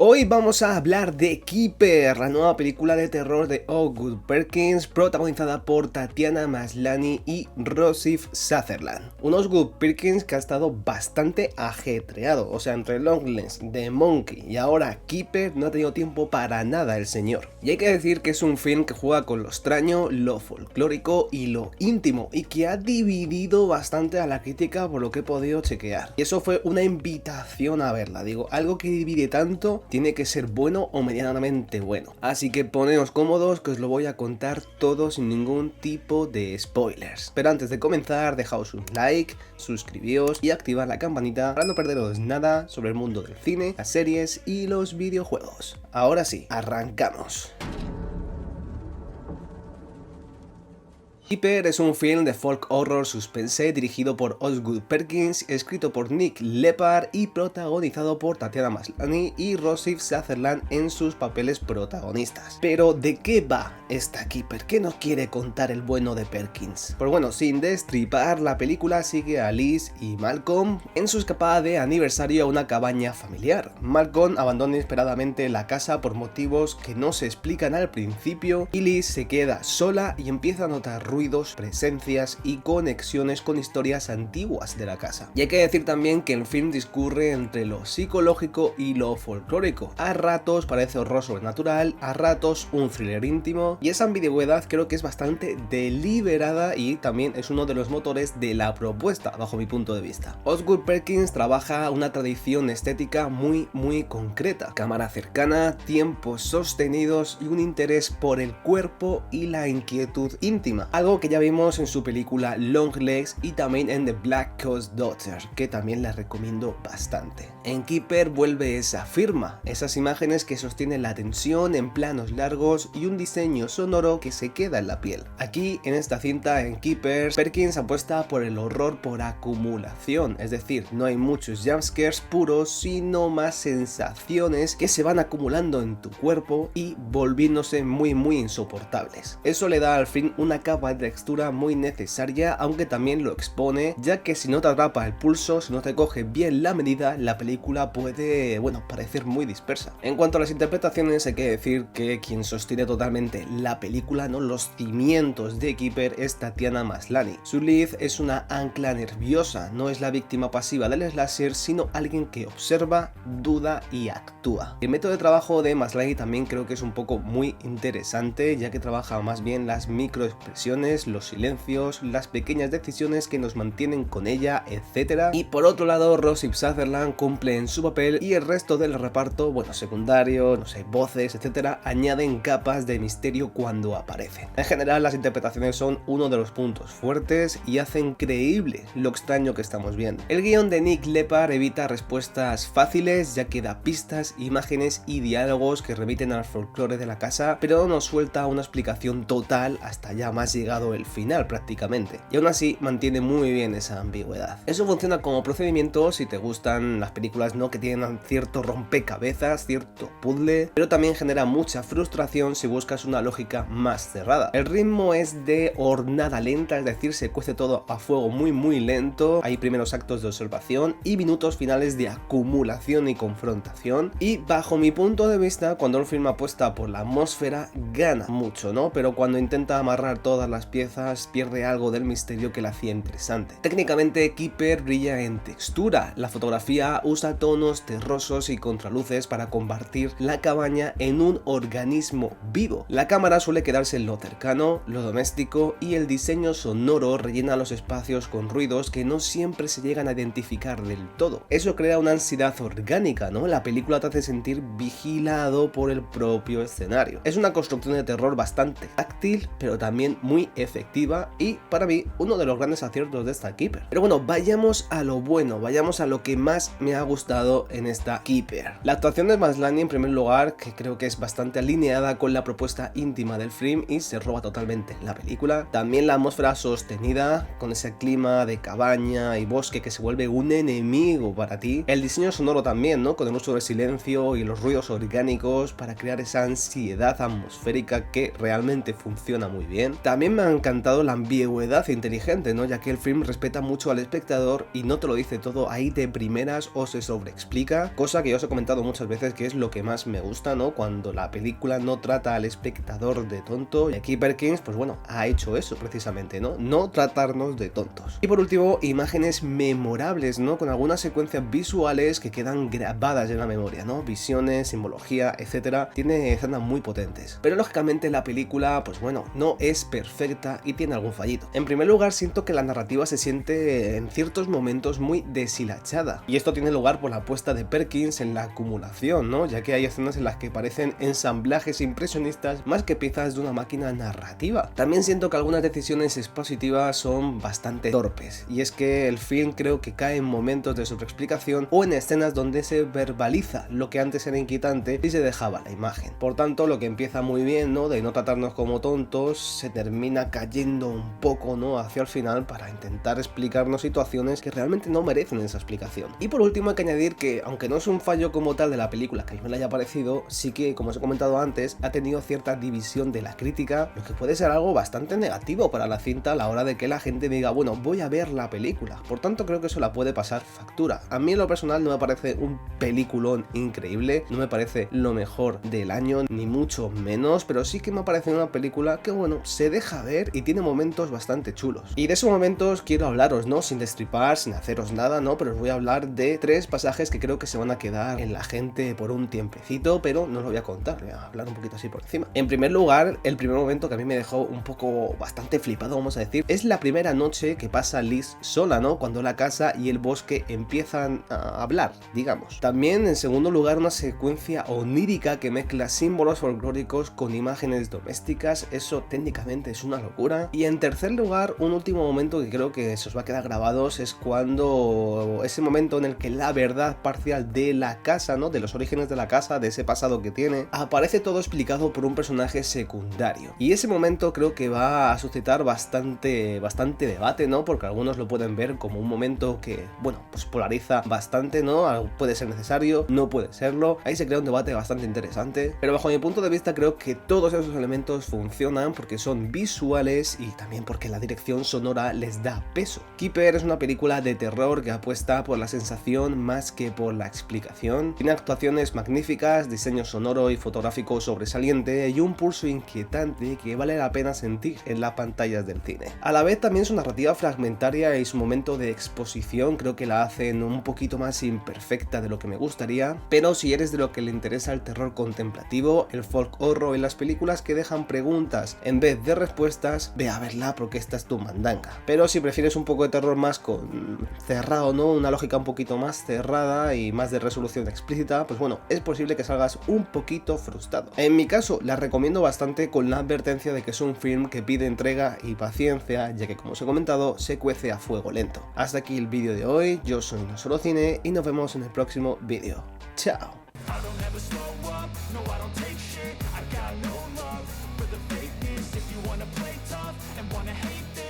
Hoy vamos a hablar de Keeper, la nueva película de terror de Osgood Perkins, protagonizada por Tatiana Maslany y Rossif Sutherland. Un Osgood Perkins que ha estado bastante ajetreado, o sea, entre Longlegs, The Monkey y ahora Keeper no ha tenido tiempo para nada el señor. Y hay que decir que es un film que juega con lo extraño, lo folclórico y lo íntimo, y que ha dividido bastante a la crítica por lo que he podido chequear. Y eso fue una invitación a verla, digo, algo que divide tanto tiene que ser bueno o medianamente bueno. Así que poneos cómodos que os lo voy a contar todo sin ningún tipo de spoilers. Pero antes de comenzar, dejaos un like, suscribíos y activad la campanita para no perderos nada sobre el mundo del cine, las series y los videojuegos. Ahora sí, arrancamos. Keeper es un film de folk horror suspense dirigido por Osgood Perkins, escrito por Nick Leppard y protagonizado por Tatiana Maslany y Rossif Sutherland en sus papeles protagonistas. Pero ¿de qué va esta Keeper? ¿Qué nos quiere contar el bueno de Perkins? Pues bueno, sin destripar, la película sigue a Liz y Malcolm en su escapada de aniversario a una cabaña familiar. Malcolm abandona inesperadamente la casa por motivos que no se explican al principio y Liz se queda sola y empieza a notar ruidos, presencias y conexiones con historias antiguas de la casa. Y hay que decir también que el film discurre entre lo psicológico y lo folclórico. A ratos parece horror sobrenatural, a ratos un thriller íntimo, y esa ambigüedad creo que es bastante deliberada y también es uno de los motores de la propuesta, bajo mi punto de vista. Osgood Perkins trabaja una tradición estética muy concreta. Cámara cercana, tiempos sostenidos y un interés por el cuerpo y la inquietud íntima. Algo que ya vimos en su película Longlegs y también en The Black Coast Daughter, que también la recomiendo bastante. En Keeper vuelve esa firma, esas imágenes que sostienen la tensión en planos largos y un diseño sonoro que se queda en la piel. Aquí, en esta cinta, en Keeper, Perkins apuesta por el horror por acumulación, es decir, no hay muchos jumpscares puros, sino más sensaciones que se van acumulando en tu cuerpo y volviéndose muy insoportables. Eso le da al film una capa de textura muy necesaria, aunque también lo expone, ya que si no te atrapa el pulso, si no te coge bien la medida, la película puede, parecer muy dispersa. En cuanto a las interpretaciones, hay que decir que quien sostiene totalmente la película, los cimientos de Keeper, es Tatiana Maslany. Su Liz es una ancla nerviosa, no es la víctima pasiva del slasher, sino alguien que observa, duda y actúa. El método de trabajo de Maslany también creo que es un poco muy interesante, ya que trabaja más bien las microexpresiones, los silencios, las pequeñas decisiones que nos mantienen con ella, etc. Y por otro lado, Rossif Sutherland cumple en su papel y el resto del reparto, secundario, voces, etc., añaden capas de misterio cuando aparecen. En general, las interpretaciones son uno de los puntos fuertes y hacen creíble lo extraño que estamos viendo. El guión de Nick Leppard evita respuestas fáciles, ya que da pistas, imágenes y diálogos que remiten al folclore de la casa, pero no nos suelta una explicación total hasta ya más llegado el final prácticamente, y aún así mantiene muy bien esa ambigüedad. Eso funciona como procedimiento si te gustan las películas que tienen cierto rompecabezas, cierto puzzle, pero también genera mucha frustración si buscas una lógica más cerrada. El ritmo es de hornada lenta, es decir, se cuece todo a fuego muy lento, hay primeros actos de observación y minutos finales de acumulación y confrontación, y bajo mi punto de vista, cuando un film apuesta por la atmósfera, gana mucho, pero cuando intenta amarrar todas las piezas, pierde algo del misterio que la hacía interesante. Técnicamente, Keeper brilla en textura. La fotografía usa tonos terrosos y contraluces para convertir la cabaña en un organismo vivo. La cámara suele quedarse en lo cercano, lo doméstico, y el diseño sonoro rellena los espacios con ruidos que no siempre se llegan a identificar del todo. Eso crea una ansiedad orgánica, La película te hace sentir vigilado por el propio escenario. Es una construcción de terror bastante táctil, pero también muy efectiva, y para mí uno de los grandes aciertos de esta Keeper. Pero vayamos a lo bueno, vayamos a lo que más me ha gustado en esta Keeper. La actuación de Maslany, en primer lugar, que creo que es bastante alineada con la propuesta íntima del film y se roba totalmente la película. También la atmósfera sostenida, con ese clima de cabaña y bosque que se vuelve un enemigo para ti. El diseño sonoro también, con el uso del silencio y los ruidos orgánicos para crear esa ansiedad atmosférica que realmente funciona muy bien. También me ha encantado la ambigüedad inteligente, ya que el film respeta mucho al espectador y no te lo dice todo ahí de primeras o se se sobreexplica, cosa que yo os he comentado muchas veces que es lo que más me gusta, ¿no? Cuando la película no trata al espectador de tonto, y aquí Perkins, pues bueno, ha hecho eso precisamente, ¿no? No tratarnos de tontos. Y por último, imágenes memorables, ¿no? Con algunas secuencias visuales que quedan grabadas en la memoria, ¿no? Visiones, simbología, etcétera. Tiene escenas muy potentes. Pero lógicamente la película, pues bueno, no es perfecta y tiene algún fallito. En primer lugar, siento que la narrativa se siente en ciertos momentos muy deshilachada. Y esto tiene lugar por la apuesta de Perkins en la acumulación, ¿no? Ya que hay escenas en las que parecen ensamblajes impresionistas más que piezas de una máquina narrativa. También siento que algunas decisiones expositivas son bastante torpes. Y es que el film creo que cae en momentos de sobreexplicación o en escenas donde se verbaliza lo que antes era inquietante y se dejaba la imagen. Por tanto, lo que empieza muy bien, ¿no? De no tratarnos como tontos, se termina cayendo un poco, ¿no? Hacia el final para intentar explicarnos situaciones que realmente no merecen esa explicación. Y por último hay que añadir que, aunque no es un fallo como tal de la película que a mí me la haya parecido, sí que, como os he comentado antes, ha tenido cierta división de la crítica, lo que puede ser algo bastante negativo para la cinta a la hora de que la gente diga, bueno, voy a ver la película. Por tanto, creo que eso la puede pasar factura. A mí en lo personal no me parece un peliculón increíble, no me parece lo mejor del año, ni mucho menos, pero sí que me parece una película que, bueno, se deja ver y tiene momentos bastante chulos. Y de esos momentos quiero hablaros, ¿no? Sin destripar, sin haceros nada, ¿no? Pero os voy a hablar de 3 pasajes que creo que se van a quedar en la gente por un tiempecito, pero no os lo voy a contar, voy a hablar un poquito así por encima. En primer lugar, el primer momento que a mí me dejó un poco bastante flipado, vamos a decir, es la primera noche que pasa Liz sola, ¿no? Cuando la casa y el bosque empiezan a hablar, digamos. También, en segundo lugar, una secuencia onírica que mezcla símbolos folclóricos con imágenes domésticas, eso técnicamente es una locura. Y en tercer lugar, un último momento que creo que se os va a quedar grabados es cuando ese momento en el que la verdad parcial de la casa, ¿no? De los orígenes de la casa, de ese pasado que tiene, aparece todo explicado por un personaje secundario. Y ese momento creo que va a suscitar bastante debate, ¿no? Porque algunos lo pueden ver como un momento que, bueno, pues polariza bastante, ¿no? Puede ser necesario, no puede serlo. Ahí se crea un debate bastante interesante. Pero bajo mi punto de vista creo que todos esos elementos funcionan porque son visuales y también porque la dirección sonora les da peso. Keeper es una película de terror que apuesta por la sensación más que por la explicación. Tiene actuaciones magníficas, diseño sonoro y fotográfico sobresaliente y un pulso inquietante que vale la pena sentir en las pantallas del cine. A la vez también su narrativa fragmentaria y su momento de exposición creo que la hacen un poquito más imperfecta de lo que me gustaría, pero si eres de lo que le interesa el terror contemplativo, el folk horror y las películas que dejan preguntas en vez de respuestas, ve a verla porque esta es tu mandanga. Pero si prefieres un poco de terror más cerrado, ¿no? Una lógica un poquito más cerrada y más de resolución explícita, pues bueno, es posible que salgas un poquito frustrado. En mi caso, la recomiendo bastante con la advertencia de que es un film que pide entrega y paciencia, ya que como os he comentado, se cuece a fuego lento. Hasta aquí el vídeo de hoy, yo soy No Solo Cine y nos vemos en el próximo vídeo. ¡Chao! I got no love for the fakeness. If you wanna play tough and wanna hate this,